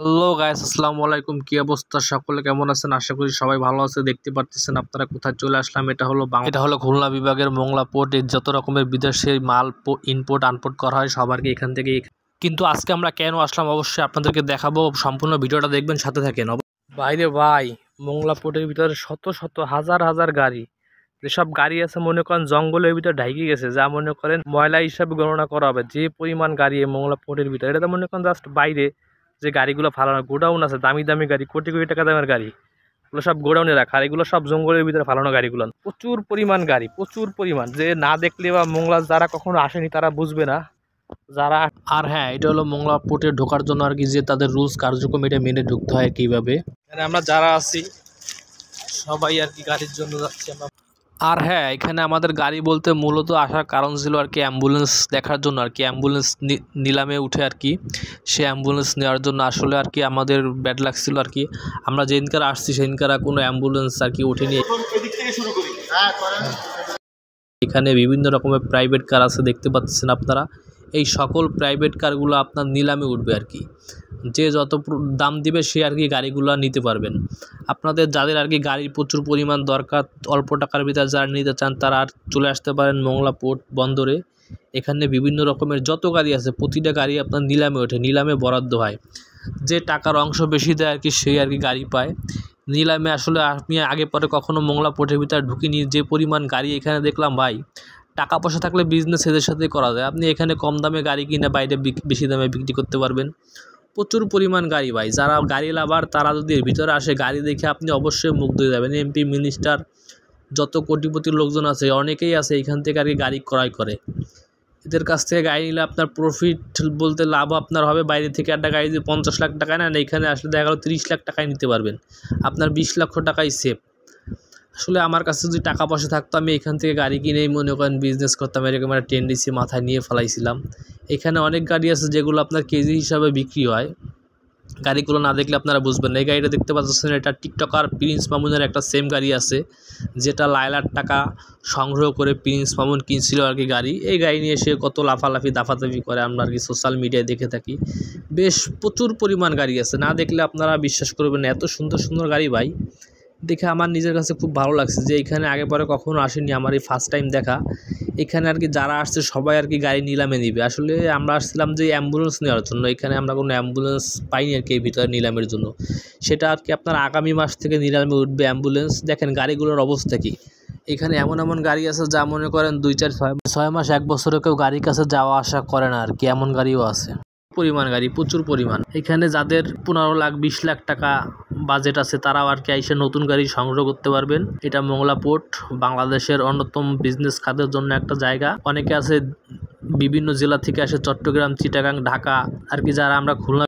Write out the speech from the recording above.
Hello guys, আসসালামু আলাইকুম। কি অবস্থা? সকলে কেমন আছেন? আশা করি সবাই ভালো আছে। দেখতে পারতেছেন আপনারা কোথায় চলে আসলাম। এটা হলো খুলনা বিভাগের মোংলা পোর্ট। এর যত রকমের বিদেশের মাল ইনপোর্ট আনপোর্ট করা হয় সবার কি এখান থেকে। কিন্তু আজকে আমরা কেন আসলাম অবশ্যই আপনাদেরকে দেখাবো। সম্পূর্ণ ভিডিওটা দেখবেন, সাথে থাকেন। বাইরে ভাই, মোংলা পোর্টের ভিতরে শত শত হাজার হাজার গাড়ি, যেসব গাড়ি আছে মনে করেন জঙ্গলের ভিতরে ঢাইকে গেছে, যা মনে করেন ময়লা হিসাবে গণনা করা হবে। যে পরিমাণ গাড়ি এই মোংলা পোর্টের ভিতরে, এটা তো মনে করেন জাস্ট বাইরে যে গাড়িগুলো ফালানো, গোডাউন আছে দামি দামি গাড়ি, কোটি কোটি টাকা দামের গাড়ি, ওগুলো সব গোডাউনে রাখা। আর এগুলো সব জঙ্গলের ভিতরে ফালানো গাড়িগুলো, প্রচুর পরিমাণ গাড়ি, প্রচুর পরিমাণ। যে না দেখলে বা মোংলা যারা কখনো আসেনি তারা বুঝবে না। যারা আর হ্যাঁ, এটা হলো মোংলা পোর্টে ঢোকার জন্য আর কি, যে তাদের রুলস কার্যক্রম এটা মেনে ঢুকতে হয় কিভাবে। আমরা যারা আছি সবাই আর কি গাড়ির জন্য যাচ্ছি আমরা। আর হ্যাঁ, এখানে আমাদের গাড়ি বলতে মূলত আসার কারণ ছিল আর কি অ্যাম্বুলেন্স দেখার জন্য আর কি। অ্যাম্বুলেন্স নিলামে উঠে আর কি, সে অ্যাম্বুলেন্স নেওয়ার জন্য আসলে আর কি আমাদের ব্যাড লাগ ছিল আর কি। আমরা যেদিনকার আসছি সেদিনকার কোনো অ্যাম্বুলেন্স আর কি উঠেনি। এখানে বিভিন্ন রকমের প্রাইভেট কার আছে, দেখতে পাচ্ছেন আপনারা। এই সকল প্রাইভেট কারগুলো আপনার নিলামে উঠবে আর কি। যে যত দাম দিবে সে আর কি গাড়িগুলো নিতে পারবেন। আপনাদের যাদের আর কি গাড়ির প্রচুর পরিমাণ দরকার, অল্প টাকার ভিতরে যারা নিতে চান, তারা আর চলে আসতে পারেন মোংলা পোর্ট বন্দরে। এখানে বিভিন্ন রকমের যত গাড়ি আছে প্রতিটা গাড়ি আপনার নিলামে ওঠে, নিলামে বরাদ্দ হয়। যে টাকার অংশ বেশি দেয় আর কি সেই আর কি গাড়ি পায় নিলামে। আসলে আমি আগে পরে কখনো মোংলা পোর্টের ভিতরে ঢুকিনি। যে পরিমাণ গাড়ি এখানে দেখলাম ভাই, টাকা পয়সা থাকলে বিজনেস এদের সাথে করা যায়। আপনি এখানে কম দামে গাড়ি কিনে বাইরে বেশি দামে বিক্রি করতে পারবেন। প্রচুর পরিমাণ গাড়ি ভাই, যারা গাড়ি লাভার তারা যদি এর ভিতরে আসে, গাড়ি দেখে আপনি অবশ্যই মুগ্ধ হয়ে যাবেন। এমপি মিনিস্টার যত কোটিপতির লোকজন আছে অনেকেই আছে এখান থেকে আর কি গাড়ি ক্রয় করে। এদের কাছ থেকে গাড়ি নিলে আপনার প্রফিট বলতে লাভ আপনার হবে। বাইরে থেকে একটা গাড়ি যদি 50 লাখ টাকা নেন, এখানে আসলে দেখা গেলো 30 লাখ টাকায় নিতে পারবেন। আপনার 20 লক্ষ টাকাই সেভ। আসলে আমার কাছে যদি টাকা পয়সা থাকতো আমি এখান থেকে গাড়ি কিনেই মনে করেন বিজনেস করতাম, এরকম একটা টেন্ডেন্সি মাথায় নিয়ে ফেলাইছিলাম। এখানে অনেক গাড়ি আছে যেগুলো আপনার কেজি হিসাবে বিক্রি হয়। গাড়িগুলো না দেখলে আপনারা বুঝবেন না। এই গাড়িটা দেখতে পাচ্ছেন, এটা টিকটকার প্রিন্স মামুনের একটা সেম গাড়ি আছে, যেটা লায়লার টাকা সংগ্রহ করে প্রিন্স মামুন কিনছিল আর কি গাড়ি। এই গাড়ি নিয়ে সে কত লাফালাফি দাফাদাফি করে আমরা আর কি সোশ্যাল মিডিয়ায় দেখে থাকি। বেশ প্রচুর পরিমাণ গাড়ি আছে, না দেখলে আপনারা বিশ্বাস করবেন না। এত সুন্দর সুন্দর গাড়ি ভাই, দেখে আমার নিজের কাছে খুব ভালো লাগছে যে এখানে আগে পরে কখনো আসেনি, আমার এই ফার্স্ট টাইম দেখা। এখানে আর কি যারা আসছে সবাই আর কি গাড়ি নিলামে নিবে। আসলে আমরা আসছিলাম যে অ্যাম্বুলেন্স নেওয়ার জন্য, এখানে আমরা কোনো অ্যাম্বুলেন্স পাইনি আর কি এই ভিতরে নিলামের জন্য। সেটা আর কি আপনার আগামী মাস থেকে নিলামে উঠবে অ্যাম্বুলেন্স। দেখেন গাড়িগুলোর অবস্থা কি। এখানে এমন এমন গাড়ি আছে যা মনে করেন 2, 4, 6 মাস 1 বছরে কেউ গাড়ির কাছে যাওয়া আসা করে না আর কি, এমন গাড়িও আছে। পরিমাণ গাড়ি, প্রচুর পরিমাণ। এখানে যাদের 15 লাখ 20 লাখ টাকা বাজেট আছে তারাও আর কি এসে নতুন গাড়ি সংগ্রহ করতে পারবেন। এটা মোংলা পোর্ট বাংলাদেশের অন্যতম বিজনেস খাতের জন্য একটা জায়গা। অনেকে আছে বিভিন্ন জেলা থেকে আসে, চট্টগ্রাম, চিটাগাং, ঢাকা আর কি। যারা আমরা খুলনা